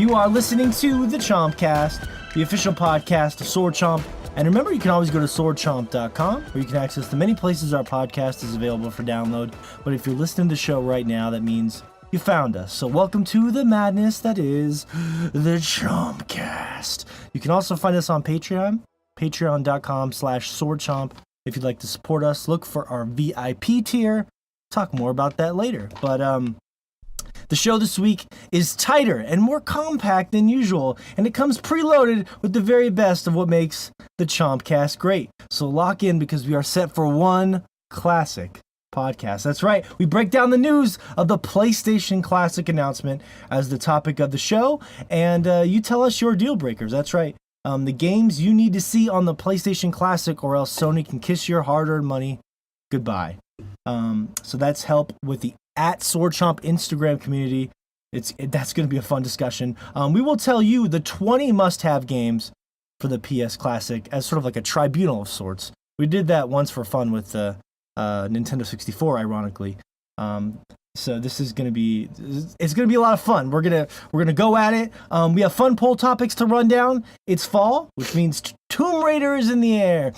You are listening to the Chompcast, the official podcast of Sword Chomp. And remember, you can always go to swordchomp.com, where you can access the many places our podcast is available for download. But if you're listening to the show right now, that means you found us. So welcome to the madness that is the Chompcast. You can also find us on Patreon, patreon.com/swordchomp. If you'd like to support us, look for our VIP tier. Talk more about that later. But the show this week is tighter and more compact than usual, and it comes preloaded with the very best of what makes the Chompcast great. So lock in, because we are set for one classic podcast. That's right, we break down the news of the PlayStation Classic announcement as the topic of the show, and you tell us your deal breakers. That's right, the games you need to see on the PlayStation Classic, or else Sony can kiss your hard-earned money goodbye. So that's help with the @SwordChomp Instagram community. That's going to be a fun discussion. We will tell you the 20 must-have games for the PS Classic as sort of like a tribunal of sorts. We did that once for fun with the Nintendo 64, ironically. So this is going to be a lot of fun. We're gonna go at it. We have fun poll topics to run down. It's fall, which means Tomb Raider is in the air.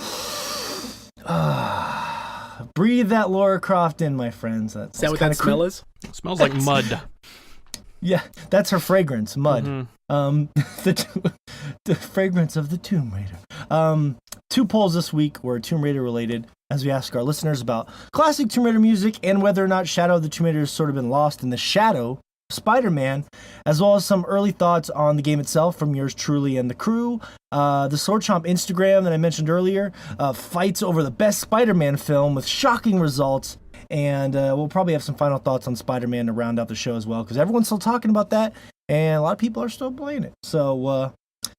Breathe that Lara Croft in, my friends. Is that what that smell is? It smells like mud. Yeah, that's her fragrance, mud. Mm-hmm. The fragrance of the Tomb Raider. Two polls this week were Tomb Raider related, as we ask our listeners about classic Tomb Raider music and whether or not Shadow of the Tomb Raider has sort of been lost in the shadow Spider-Man, as well as some early thoughts on the game itself from yours truly and the crew. The Sword Chomp Instagram that I mentioned earlier fights over the best Spider-Man film with shocking results, and we'll probably have some final thoughts on Spider-Man to round out the show as well, because everyone's still talking about that, and a lot of people are still playing it. So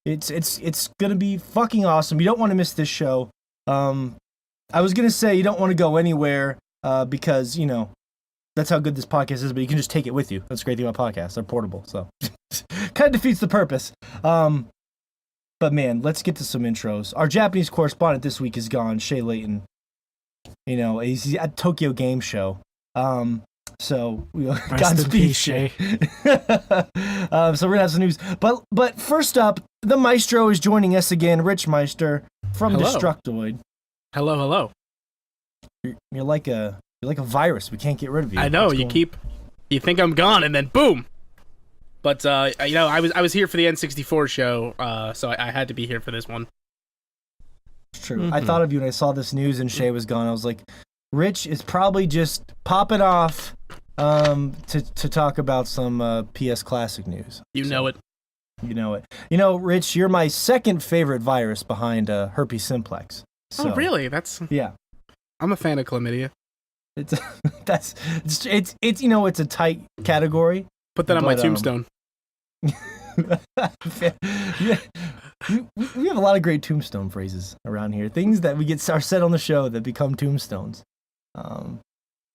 it's gonna be fucking awesome. You don't want to miss this show. I was gonna say you don't want to go anywhere because, you know, that's how good this podcast is, but you can just take it with you. That's the great thing about podcasts. They're portable, so kind of defeats the purpose. But man, let's get to some intros. Our Japanese correspondent this week is gone, Shay Layton. You know, he's at Tokyo Game Show. So Godspeed, Shay. So we're gonna have some news. But first up, the Maestro is joining us again, Rich Meister from Destructoid. Hello. You're like a virus. We can't get rid of you. I know. You think I'm gone, and then boom. But you know, I was here for the N64 show, so I had to be here for this one. It's true. Mm-hmm. I thought of you when I saw this news and Shay was gone. I was like, Rich is probably just popping off to talk about some PS Classic news. You know it. You know it. You know, Rich, you're my second favorite virus behind herpes simplex. So, oh, really? That's yeah. I'm a fan of chlamydia. It's you know, it's a tight category. Put that on my tombstone. Yeah, we have a lot of great tombstone phrases around here. Things that are said on the show that become tombstones. And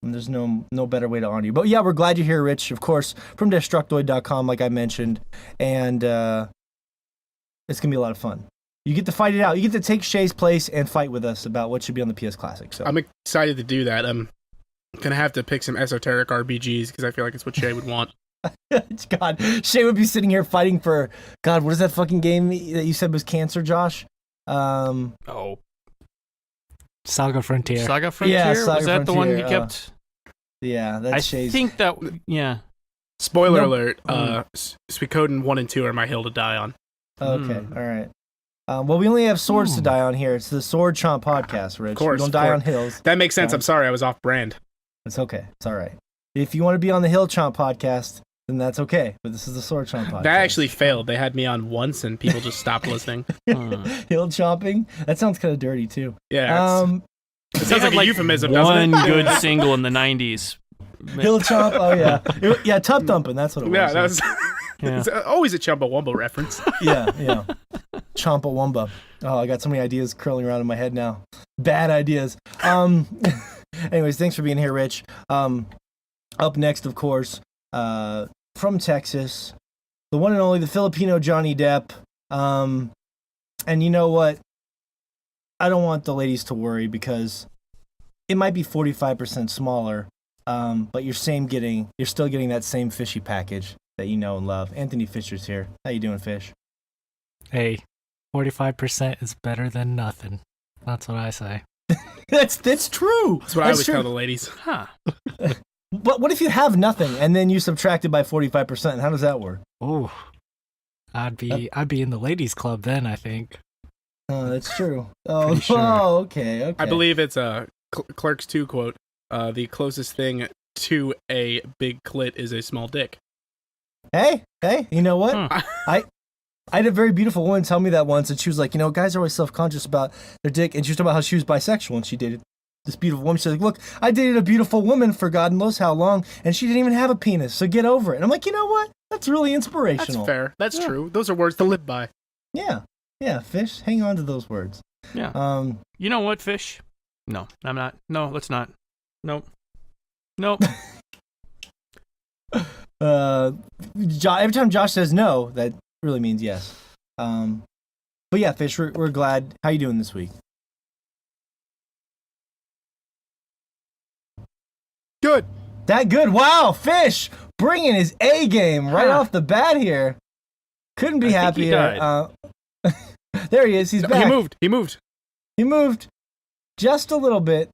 there's no better way to honor you. But yeah, we're glad you're here, Rich. Of course, from Destructoid.com, like I mentioned, and it's gonna be a lot of fun. You get to fight it out. You get to take Shay's place and fight with us about what should be on the PS Classic. So I'm excited to do that. I'm gonna have to pick some esoteric RPGs because I feel like it's what Shay would want. God, Shay would be sitting here fighting for, God, what is that fucking game that you said was cancer, Josh? Saga Frontier. Saga Frontier? Yeah, Saga was that Frontier, the one you kept? Yeah, that's Shay's. I think that, yeah. Spoiler alert, Suikoden 1 and 2 are my hill to die on. Okay, all right. Well, we only have swords to die on here. It's the Sword Chomp podcast, Rich. Of course. We don't die on hills. That makes sense. I'm sorry, I was off brand. It's okay. It's all right. If you want to be on the Hill Chomp podcast, then that's okay. But this is the Sword Chomp podcast. That actually failed. They had me on once, and people just stopped listening. Hill chomping? That sounds kind of dirty, too. Yeah. It sounds like a euphemism, doesn't one it? good single in the 90s. Hill Chomp? Oh, yeah. Yeah, Tub Thumping. That's what it was. Yeah, that was... It's always a Chumbawamba reference. Yeah. Chompawumba. Oh, I got so many ideas curling around in my head now. Bad ideas. Anyways, thanks for being here, Rich. Up next, of course, from Texas, the one and only, the Filipino Johnny Depp. And you know what? I don't want the ladies to worry because it might be 45% smaller, but you're still getting that same fishy package that you know and love. Anthony Fisher's here. How you doing, Fish? Hey, 45% is better than nothing. That's what I say. That's true. That's what I always tell the ladies. Huh. But what if you have nothing and then you subtract it by 45%? How does that work? Oh, I'd be in the ladies' club then, I think. Oh, that's true. Oh, Pretty sure. Okay. I believe it's a Clerks 2 quote. The closest thing to a big clit is a small dick. Hey, you know what? Hmm. I had a very beautiful woman tell me that once, and she was like, guys are always self-conscious about their dick, and she was talking about how she was bisexual, and she dated this beautiful woman. She's like, look, I dated a beautiful woman for God knows how long, and she didn't even have a penis, so get over it. And I'm like, you know what? That's really inspirational. That's fair. That's true. Those are words to live by. Yeah, Fish, hang on to those words. Yeah. You know what, Fish? No, I'm not. No, let's not. Nope. Every time Josh says no, that really means yes. But yeah, Fish, we're glad. How you doing this week? Good. That good? Wow, Fish bringing his A game right off the bat here. Couldn't be I think he happier. died. There he is. He's back. He moved. He moved just a little bit.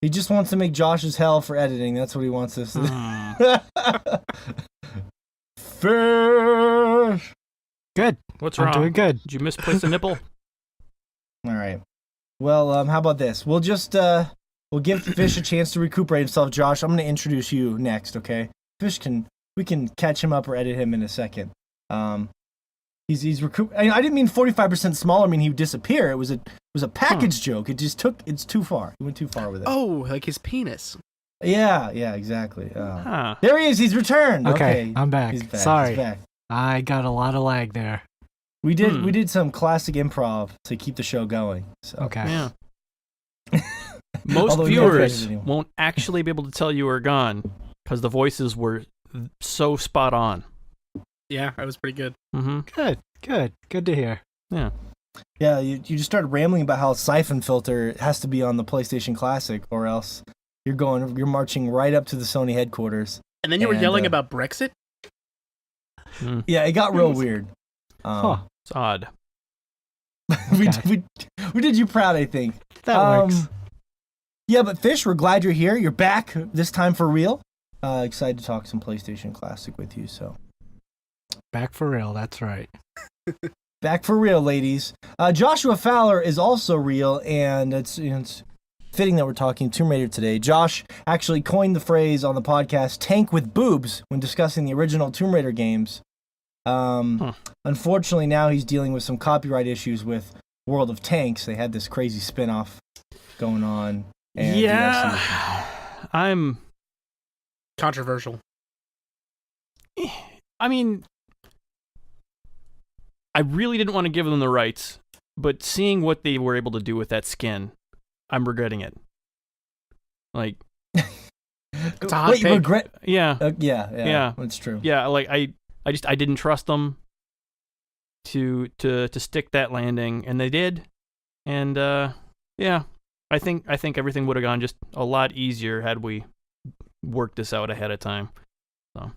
He just wants to make Josh's hell for editing. That's what he wants us to do. Fish. Good. What's I'm wrong? doing good. Did you misplace a nipple? All right. Well, how about this? We'll just we'll give Fish a chance to recuperate himself. Josh, I'm going to introduce you next. Okay. We can catch him up or edit him in a second. He's I didn't mean 45% smaller. I mean he would disappear. It was a package joke. It's too far. He went too far with it. Oh, like his penis. Yeah, exactly. Huh. There he is. He's returned. Okay, I'm back. He's back. Sorry. He's back. I got a lot of lag there. We did some classic improv to keep the show going. So. Okay. Yeah. Most Although we don't credit viewers anyone. won't actually be able to tell you were gone because the voices were so spot on. Yeah, that was pretty good. Mm-hmm. Good to hear. Yeah. Yeah, you just started rambling about how Siphon Filter has to be on the PlayStation Classic, or else you're marching right up to the Sony headquarters. And then you were yelling about Brexit? Yeah, it got real weird. It's odd. we did you proud, I think. That works. Yeah, but Fish, we're glad you're here. You're back this time for real. Excited to talk some PlayStation Classic with you. So Back for real, that's right. back for real, ladies. Joshua Fowler is also real, and it's fitting that we're talking Tomb Raider today. Josh actually coined the phrase on the podcast "tank with boobs" when discussing the original Tomb Raider games. Unfortunately, now he's dealing with some copyright issues with World of Tanks. They had this crazy spin-off going on. And Yeah. I'm Controversial. I mean, I really didn't want to give them the rights, but seeing what they were able to do with that skin, I'm regretting it. Like, It's a hot Wait, you take. regret? yeah, Yeah, that's true. yeah. Like I didn't trust them to stick that landing, and they did, and yeah, I think everything would have gone just a lot easier had we worked this out ahead of time. So.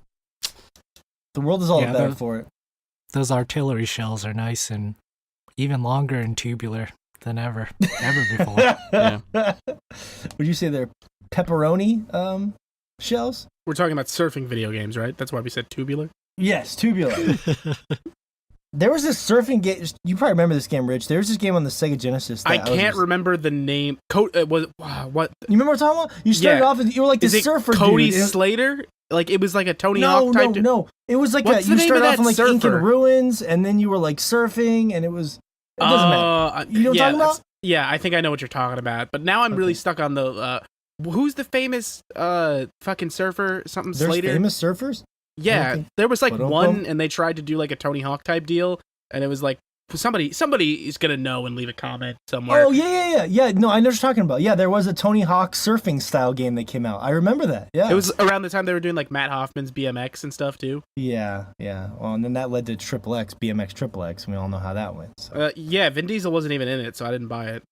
The world is all the Yeah, better the- for it. Those artillery shells are nice and even longer and tubular than ever before. Yeah. Would you say they're pepperoni shells? We're talking about surfing video games, right? That's why we said tubular. Yes, tubular. There was this surfing game. You probably remember this game, Rich. There was this game on the Sega Genesis. I can't remember the name. What? You remember what I'm talking about? You started off and you were like this Is it surfer Cody dude. Slater? Like it was like a Tony Hawk No, type. no. It was like What's the you name started of off in that like Incan surfer? ruins, and then you were like surfing, and it was. It doesn't matter. You know what I'm talking about? Yeah, I think I know what you're talking about. But now I'm really stuck on the. Who's the famous fucking surfer? Something There's Slater. famous surfers. Yeah, think- there was like Ba-dum-bum. one, and they tried to do like a Tony Hawk type deal, and it was like somebody is gonna know and leave a comment somewhere. Oh yeah. No, I know what you're talking about. Yeah, there was a Tony Hawk surfing style game that came out. I remember that. Yeah. It was around the time they were doing like Matt Hoffman's BMX and stuff too. Yeah. Well, and then that led to BMX Triple X, and we all know how that went. So. Yeah, Vin Diesel wasn't even in it, so I didn't buy it.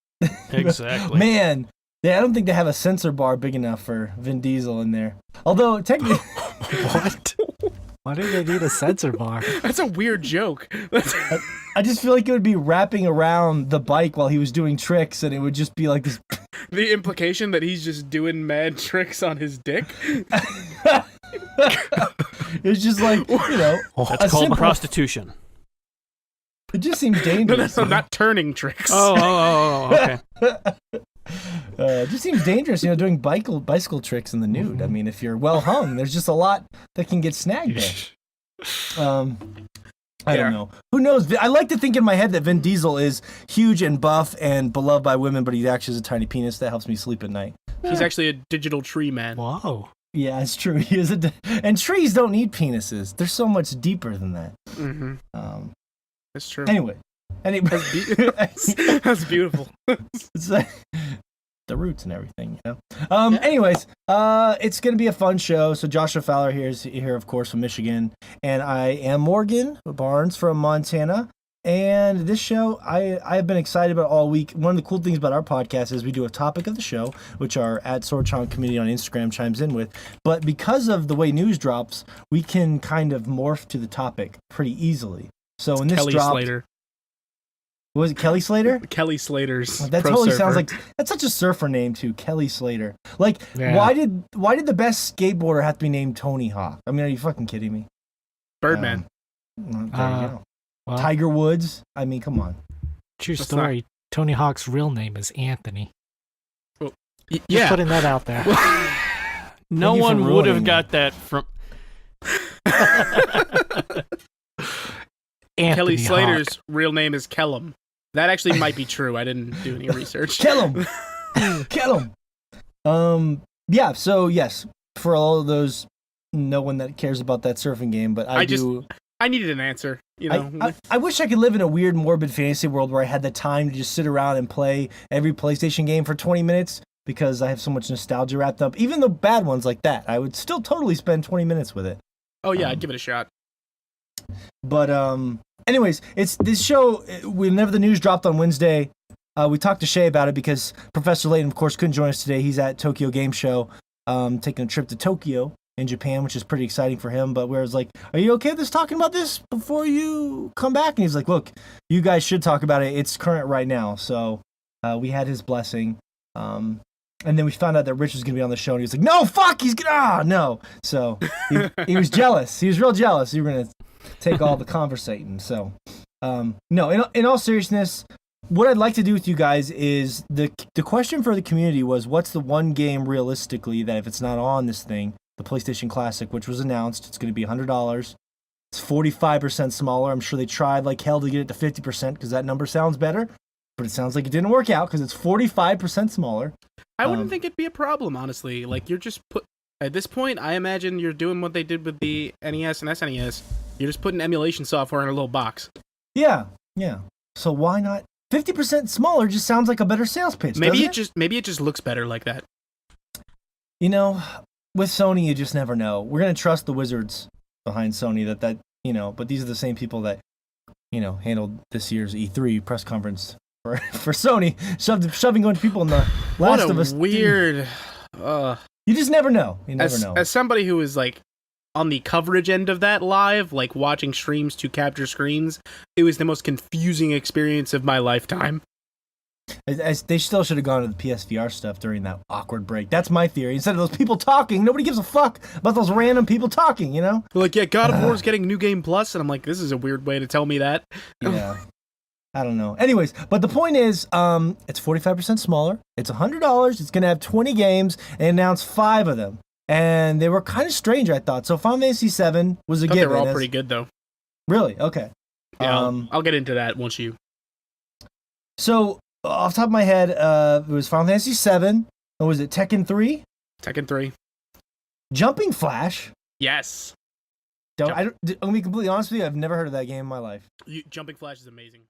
Exactly. Man, Yeah, I don't think they have a sensor bar big enough for Vin Diesel in there. Although technically, What? Why do they need a sensor bar? That's a weird joke. I just feel like it would be wrapping around the bike while he was doing tricks, and it would just be like this. The implication that he's just doing mad tricks on his dick. It's just like, you know, That's called prostitution. it just seems dangerous. No, not turning tricks. Okay. It just seems dangerous, you know, doing bicycle tricks in the nude. I mean, if you're well hung, there's just a lot that can get snagged there. I don't know. Who knows? I like to think in my head that Vin Diesel is huge and buff and beloved by women, but he actually has a tiny penis that helps me sleep at night. He's actually a digital tree man. Whoa. Yeah, it's true. He is and trees don't need penises. They're so much deeper than that. Mm-hmm. That's true. Anyway. That's beautiful. It's like the roots and everything, you know. Anyways, it's gonna be a fun show. So Joshua Fowler is here, of course, from Michigan, and I am Morgan Barnes from Montana. And this show, I've been excited about all week. One of the cool things about our podcast is we do a topic of the show, which our @SwordChomp community on Instagram chimes in with. But because of the way news drops, we can kind of morph to the topic pretty easily. So when this Kelly dropped, Slater. was it Kelly Slater? Kelly Slater's. That pro totally surfer. sounds like that's such a surfer name too, Kelly Slater. Like, Yeah. why did the best skateboarder have to be named Tony Hawk? I mean, are you fucking kidding me? Birdman. Well, there you go. Well, Tiger Woods. I mean, come on. true That's story. Tony Hawk's real name is Anthony. Just Yeah. putting that out there. No Thank you for one would have ruining got that from. Anthony Kelly Hawk. Slater's real name is Kellum. That actually might be true. I didn't do any research. Kill him. Kill him. Yeah. So yes, for all of those, no one that cares about that surfing game, but I do. I needed an answer. You know. I wish I could live in a weird, morbid fantasy world where I had the time to just sit around and play every PlayStation game for 20 minutes because I have so much nostalgia wrapped up. Even the bad ones like that, I would still totally spend 20 minutes with it. Oh yeah, I'd give it a shot. But anyways, it's this show. Whenever the news dropped on Wednesday, we talked to Shay about it because Professor Layton, of course, couldn't join us today. He's at Tokyo Game Show, taking a trip to Tokyo in Japan, which is pretty exciting for him. But whereas, like, are you okay with us talking about this before you come back? And he's like, look, you guys should talk about it. It's current right now. So we had his blessing. And then we found out that Rich was going to be on the show, and he was like, no, fuck, he's going to, no. So he was jealous. He was real jealous. You were going to take all the conversating. So, no, in all seriousness, what I'd like to do with you guys is the question for the community was, what's the one game realistically that if it's not on this thing, the PlayStation Classic, which was announced, it's going to be $100. It's 45% smaller. I'm sure they tried like hell to get it to 50% because that number sounds better, but it sounds like it didn't work out because it's 45% smaller. I wouldn't think it'd be a problem, honestly. Like, you're just at this point, I imagine you're doing what they did with the NES and SNES. You're just putting emulation software in a little box. Yeah. So why not? 50% smaller just sounds like a better sales pitch. Maybe doesn't it just looks better like that. You know, with Sony, you just never know. We're gonna trust the wizards behind Sony that you know. But these are the same people that, you know, handled this year's E3 press conference for Sony, shoving going to people in the Last of Us. Weird. You just never know. You never know. As somebody who is like on the coverage end of that live, like watching streams to capture screens, it was the most confusing experience of my lifetime. They still should have gone to the PSVR stuff during that awkward break. That's my theory. Instead of those people talking, nobody gives a fuck about those random people talking, you know? They're like, yeah, God of War's getting New Game Plus, and I'm like, this is a weird way to tell me that. Yeah. I don't know. Anyways, but the point is, it's 45% smaller. It's $100. It's going to have 20 games and announce 5 of them. And they were kind of strange, I thought. So Final Fantasy VII was a given. They were all pretty good, though. Really? Okay. Yeah, I'll get into that once you... So, off the top of my head, it was Final Fantasy VII. What was it, Tekken 3? Tekken 3. Jumping Flash. Yes. I'm going to be completely honest with you, I've never heard of that game in my life. Jumping Flash is amazing.